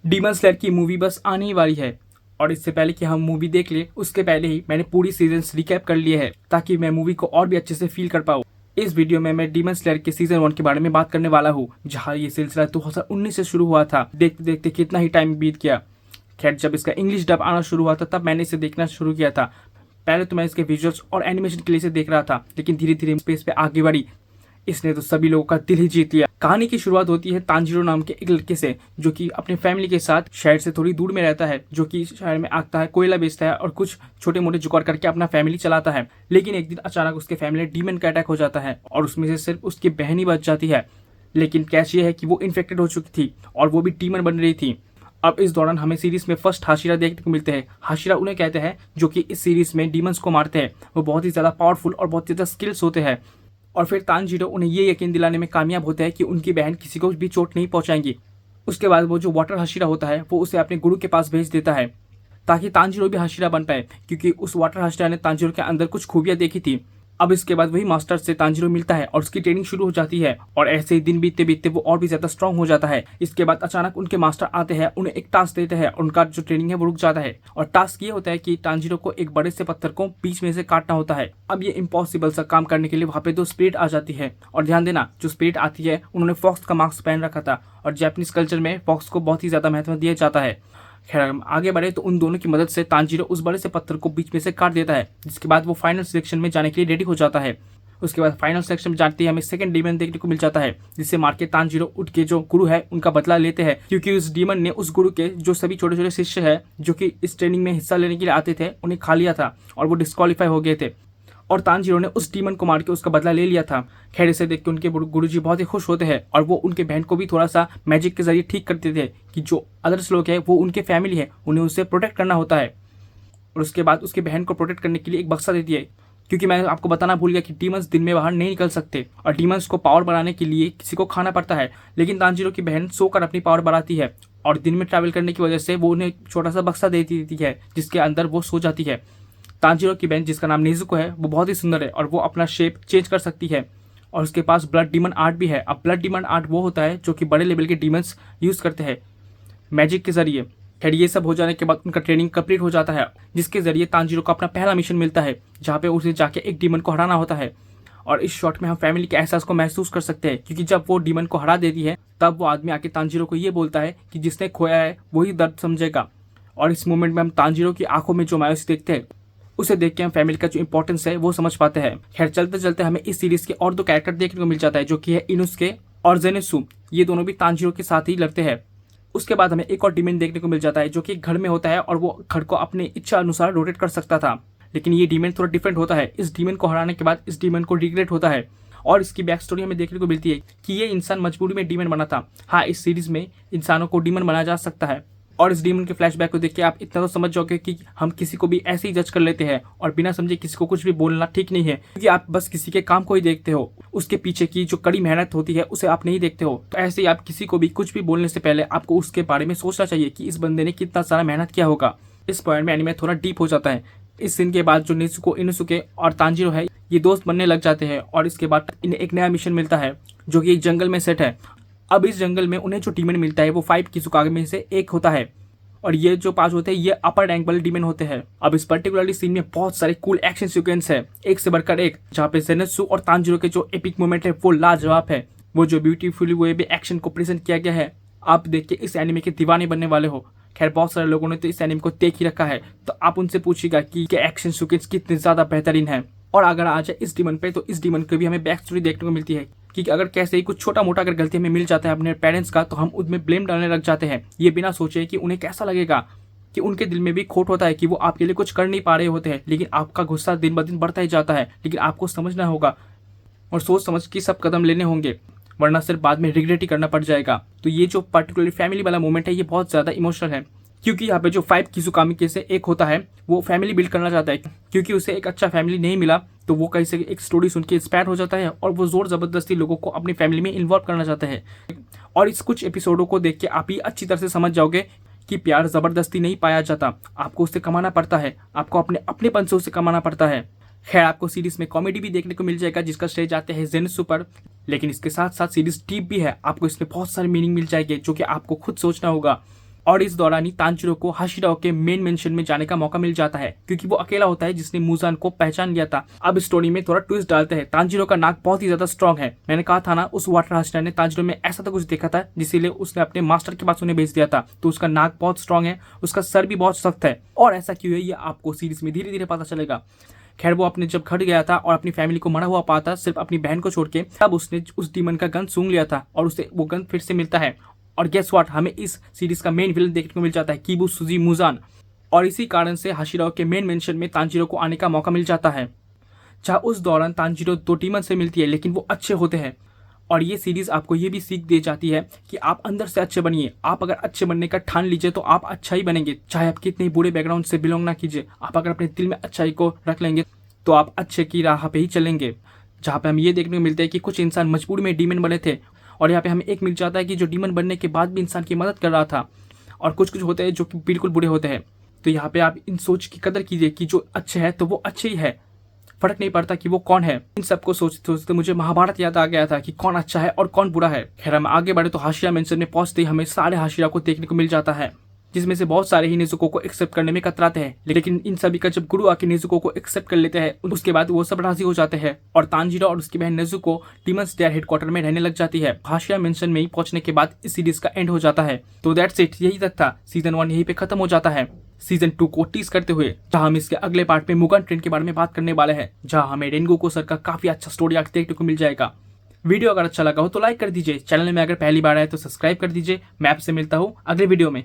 Demon slayer की movie बस आने ही वाली है और इससे पहले कि हम मूवी देख ले उसके पहले ही मैंने पूरी सीजन रिकैप कर लिए है ताकि मैं मूवी को और भी अच्छे से फील कर पाऊँ। इस वीडियो में मैं डीमन स्लेयर के सीजन 1 के बारे में बात करने वाला हूँ, जहाँ ये सिलसिला 2019 से शुरू हुआ था। देखते देखते कितना ही टाइम बीत गया। खैर, जब इसका इंग्लिश डब आना शुरू हुआ था तब मैंने इसे देखना शुरू किया था। पहले तो मैं इसके विजुअल्स और एनिमेशन के लिए इसे देख रहा था, लेकिन धीरे धीरे स्पेस पे आगे बढ़ी। इसने तो सभी लोगों का दिल ही जीत लिया। कहानी की शुरुआत होती है तांजीरो नाम के एक लड़के से, जो कि अपने फैमिली के साथ शहर से थोड़ी दूर में रहता है, जो कि शहर में आता है, कोयला बेचता है और कुछ छोटे मोटे जुगाड़ करके अपना फैमिली चलाता है। लेकिन एक दिन अचानक उसके फैमिली डीमन का अटैक हो जाता है और उसमें से सिर्फ उसकी बहन ही बच जाती है। लेकिन कैच ये है कि वो इन्फेक्टेड हो चुकी थी और वो भी डीमन बन रही थी। अब इस दौरान हमें सीरीज में फर्स्ट हाशिरा देखने को मिलते हैं। हाशिरा उन्हें कहते हैं जो कि इस सीरीज में डीमंस को मारते हैं। वो बहुत ही ज़्यादा पावरफुल और बहुत ज़्यादा स्किल्स होते हैं। और फिर तानजीरो उन्हें ये यकीन दिलाने में कामयाब होता है कि उनकी बहन किसी को भी चोट नहीं पहुंचाएंगी। उसके बाद वो जो वाटर हाशिरा होता है वो उसे अपने गुरु के पास भेज देता है ताकि तानजीरो भी हाशिरा बन पाए, क्योंकि उस वाटर हाशिरा ने तानजीरो के अंदर कुछ खूबियां देखी थी। अब इसके बाद वही मास्टर से तांजिरो मिलता है और उसकी ट्रेनिंग शुरू हो जाती है और ऐसे ही दिन बीतते बीतते वो और भी ज्यादा स्ट्रांग हो जाता है। इसके बाद अचानक उनके मास्टर आते हैं, उन्हें एक टास्क देते हैं, उनका जो ट्रेनिंग है वो रुक जाता है और टास्क ये होता है कि तांजिरो को एक बड़े से पत्थर को बीच में से काटना होता है। अब ये इम्पॉसिबल सा काम करने के लिए वहाँ पे 2 स्पिरिट आ जाती है और ध्यान देना, जो स्पिरिट आती है उन्होंने फॉक्स का मास्क पहन रखा था और जापानीज कल्चर में फॉक्स को बहुत ही ज्यादा महत्व दिया जाता है। खैर, हम आगे बढ़े तो उन दोनों की मदद से तांजिरो उस बड़े से पत्थर को बीच में से काट देता है, जिसके बाद वो फाइनल सिलेक्शन में जाने के लिए रेडी हो जाता है। उसके बाद फाइनल सेक्शन में जाते ही हमें सेकंड डीमन देखने को मिल जाता है, जिससे मार के तांजिरो उठ के जो गुरु है उनका बदला लेते हैं, क्योंकि उस डीमन ने उस गुरु के जो सभी छोटे छोटे शिष्य है जो कि इस ट्रेनिंग में हिस्सा लेने के लिए आते थे उन्हें खा लिया था और वो डिस्क्वालीफाई हो गए थे और तांजिरो ने उस डीमन को मार के उसका बदला ले लिया था। खैर, इसे देख के उनके गुरुजी बहुत ही खुश होते हैं और वो उनके बहन को भी थोड़ा सा मैजिक के जरिए ठीक करते थे कि जो अदर्स लोग हैं वो उनके फैमिली है, उन्हें उससे प्रोटेक्ट करना होता है। और उसके बाद उसकी बहन को प्रोटेक्ट करने के लिए एक बक्सा देती है, क्योंकि मैं आपको बताना भूल गया कि डीमंस दिन में बाहर नहीं निकल सकते और डीमंस को पावर बढ़ाने के लिए किसी को खाना पड़ता है। लेकिन तांजिरो की बहन सोकर अपनी पावर बढ़ाती है और दिन में ट्रैवल करने की वजह से वो उन्हें छोटा सा बक्सा दे देती है जिसके अंदर वो सो जाती है। तांजिरो की बहन, जिसका नाम नेजुको है, वो बहुत ही सुंदर है और वो अपना शेप चेंज कर सकती है और उसके पास ब्लड डीमन आर्ट भी है। अब ब्लड डीमन आर्ट वो होता है जो कि बड़े लेवल के डीमंस यूज़ करते हैं मैजिक के जरिए। खैर, ये सब हो जाने के बाद उनका ट्रेनिंग कंप्लीट हो जाता है, जिसके जरिए तांजिरो को अपना पहला मिशन मिलता है, जहाँ पे उसे जाके एक डीमन को हराना होता है। और इस शॉट में हम फैमिली के एहसास को महसूस कर सकते हैं, क्योंकि जब वो डीमन को हरा देती है तब वो आदमी आके तांजिरो को ये बोलता है कि जिसने खोया है वही दर्द समझेगा। और इस मोमेंट में हम तांजिरो की आंखों में जो मायूसी देखते हैं उसे देख के हम फैमिली का जो इंपॉर्टेंस है वो समझ पाते हैं। खैर, चलते चलते हमें इस सीरीज के और 2 कैरेक्टर देखने को मिल जाता है, जो कि है इनुस्के और जेनेसु। ये दोनों भी तांजिरो के साथ ही लड़ते हैं। उसके बाद हमें एक और डीमन देखने को मिल जाता है, जो कि घर में होता है और वो घर को अपनी इच्छा अनुसार रोटेट कर सकता था। लेकिन ये डीमन थोड़ा डिफरेंट होता है। इस डीमन को हराने के बाद इस डीमन को रिग्रेट होता है और इसकी बैक स्टोरी हमें देखने को मिलती है कि ये इंसान मजबूरी में डीमन बना था। हाँ, इस सीरीज में इंसानों को डीमन बनाया जा सकता है और इस डीमन के फ्लैशबैक को देख के आप इतना तो समझ जाओगे कि हम किसी को भी ऐसे ही जज कर लेते हैं और बिना समझे किसी को कुछ भी बोलना ठीक नहीं है, क्योंकि आप बस किसी के काम को ही देखते हो, उसके पीछे की जो कड़ी मेहनत होती है उसे आप नहीं देखते हो। तो ऐसे ही आप किसी को भी कुछ भी बोलने से पहले आपको उसके बारे में सोचना चाहिए कि इस बंदे ने कितना सारा मेहनत किया होगा। इस पॉइंट में एनीमे थोड़ा डीप हो जाता है। इस सीन के बाद जो नेजुको, इनुसुके और तांजिरो है ये दोस्त बनने लग जाते हैं और इसके बाद इन्हें एक नया मिशन मिलता है, जो कि एक जंगल में सेट है। अब इस जंगल में उन्हें जो डीमन मिलता है वो 5 किजुकागे में से एक होता है और ये जो 5 होते हैं ये अपर रैंक वाले डीमन होते हैं। अब इस पर्टिकुलरली सीन में बहुत सारे कूल एक्शन सीक्वेंस है, एक से बढ़कर एक, जहाँ पे जेनेत्सु और तांजिरो के जो एपिक मोमेंट है वो लाजवाब है। वो जो ब्यूटीफुली वे भी एक्शन को प्रेजेंट किया गया है, आप देख के इस एनिमे के दीवाने बनने वाले हो। खैर, बहुत सारे लोगों ने तो इस एनिमे को देख ही रखा है, तो आप उनसे पूछिएगा कि एक्शन सीक्वेंस कितने ज्यादा बेहतरीन है। और अगर आ जाए इस डीमन पे, तो इस डीमन की भी हमें बैक स्टोरी देखने को मिलती है कि अगर कैसे ही कुछ छोटा मोटा अगर गलती हमें मिल जाता है अपने पेरेंट्स का, तो हम उनमें ब्लेम डालने लग जाते हैं, ये बिना सोचे कि उन्हें कैसा लगेगा, कि उनके दिल में भी खोट होता है कि वो आपके लिए कुछ कर नहीं पा रहे होते हैं। लेकिन आपका गुस्सा दिन ब दिन बढ़ता ही जाता है, लेकिन आपको समझना होगा और सोच समझ के सब कदम लेने होंगे, वरना सिर्फ बाद में रिग्रेट ही करना पड़ जाएगा। तो ये जो पर्टिकुलरली फैमिली वाला मोमेंट है ये बहुत ज़्यादा इमोशनल है, क्योंकि यहाँ पे जो 5 किजुकामी के से एक होता है वो फैमिली बिल्ड करना चाहता है, क्योंकि उसे एक अच्छा फैमिली नहीं मिला, तो वो कहीं से एक स्टोरी सुन के इंस्पायर हो जाता है और वो जोर ज़बरदस्ती लोगों को अपनी फैमिली में इन्वॉल्व करना चाहता है। और इस कुछ एपिसोडों को देख के आप ये अच्छी तरह से समझ जाओगे कि प्यार ज़बरदस्ती नहीं पाया जाता, आपको उससे कमाना पड़ता है, आपको अपनेपन से उसे कमाना पड़ता है। खैर, आपको सीरीज में कॉमेडी भी देखने को मिल जाएगा, जिसका श्रेय जाते हैं जेनेत्सु पर, लेकिन इसके साथ साथ सीरीज डीप भी है। आपको इसमें बहुत सारे मीनिंग मिल जाएंगे जो कि आपको खुद सोचना होगा। और इस दौरान ही तांजीरो को हाशिराओ के मेन मेंशन में जाने का मौका मिल जाता है क्योंकि वो अकेला होता है जिसने मुजान को पहचान लिया था। अब स्टोरी में थोड़ा ट्विस्ट डालते हैं। तांजीरो का नाक बहुत ही ज्यादा स्ट्रॉन्ग है। मैंने कहा था ना, उस वाटर हाशिरा ने तांजीरो में ऐसा तो कुछ देखा था जिसलिए उसने अपने मास्टर के पास उन्हें भेज दिया था। तो उसका नाक बहुत स्ट्रॉन्ग है, उसका सर भी बहुत सख्त है। और ऐसा क्यों है ये आपको सीरीज में धीरे धीरे पता चलेगा। खैर, वो अपने जब घर गया था और अपनी फैमिली को मरा हुआ पाता सिर्फ अपनी बहन को छोड़ के, तब उसने उस डीमन का गन सूंघ लिया था और उसे वो गन फिर से मिलता है। और गेस व्हाट, हमें इस सीरीज का मेन विलन देखने को मिल जाता है, किबुत्सुजी मुजान। और इसी कारण से हाशिराओ के मेन मेंशन में तांजीरो को आने का मौका मिल जाता है। जहाँ उस दौरान तांजीरो 2 डीमन से मिलती है लेकिन वो अच्छे होते हैं। और ये सीरीज आपको ये भी सीख दे जाती है कि आप अंदर से अच्छे बनिए। आप अगर अच्छे बनने का ठान लीजिए तो आप अच्छा ही बनेंगे, चाहे आप कितने बुरे बैकग्राउंड से बिलोंग ना कीजिए। आप अगर अपने दिल में अच्छाई को रख लेंगे तो आप अच्छे की राह पे ही चलेंगे। जहाँ पे हम ये देखने को मिलता है कि कुछ इंसान मजबूरी में डीमन बने थे और यहाँ पे हमें एक मिल जाता है कि जो डीमन बनने के बाद भी इंसान की मदद कर रहा था। और कुछ कुछ होते हैं जो कि बिल्कुल बुरे होते हैं। तो यहाँ पे आप इन सोच की कदर कीजिए कि जो अच्छे है तो वो अच्छे ही है, फर्क नहीं पड़ता कि वो कौन है। इन सबको सोचते सोचते मुझे महाभारत याद आ गया था कि कौन अच्छा है और कौन बुरा है। खैर, हम आगे बढ़े तो हाशिरा मेंशन में पहुंचते ही हमें सारे हाशिरा को देखने को मिल जाता है, जिसमें से बहुत सारे ही नेजुको को एक्सेप्ट करने में कतराते हैं। लेकिन इन सभी का जब गुरु आके नेजुको को एक्सेप्ट कर लेते हैं, उसके बाद वो सब राजी हो जाते हैं और तांजीरो और उसकी बहन नेजुको डीमन स्लेयर हेडक्वार्टर में रहने लग जाती है। हाशिरा मेंशन में ही पहुंचने के बाद इस सीरीज का एंड हो जाता है। तो दैट्स इट, यही तक था। सीजन 1 यहीं पे खत्म हो जाता है। सीजन 2 को टीज करते हुए जहां हम इसके अगले पार्ट में मुगन ट्रेन के बारे में बात करने वाले हैं, जहां हमें रेनगोकू सर का काफी अच्छा स्टोरी आर्क देखने को मिल जाएगा। वीडियो अगर अच्छा लगा हो तो लाइक कर दीजिए, चैनल में अगर पहली बार आए तो सब्सक्राइब कर दीजिए। मैं आपसे मिलता हूँ अगले वीडियो में।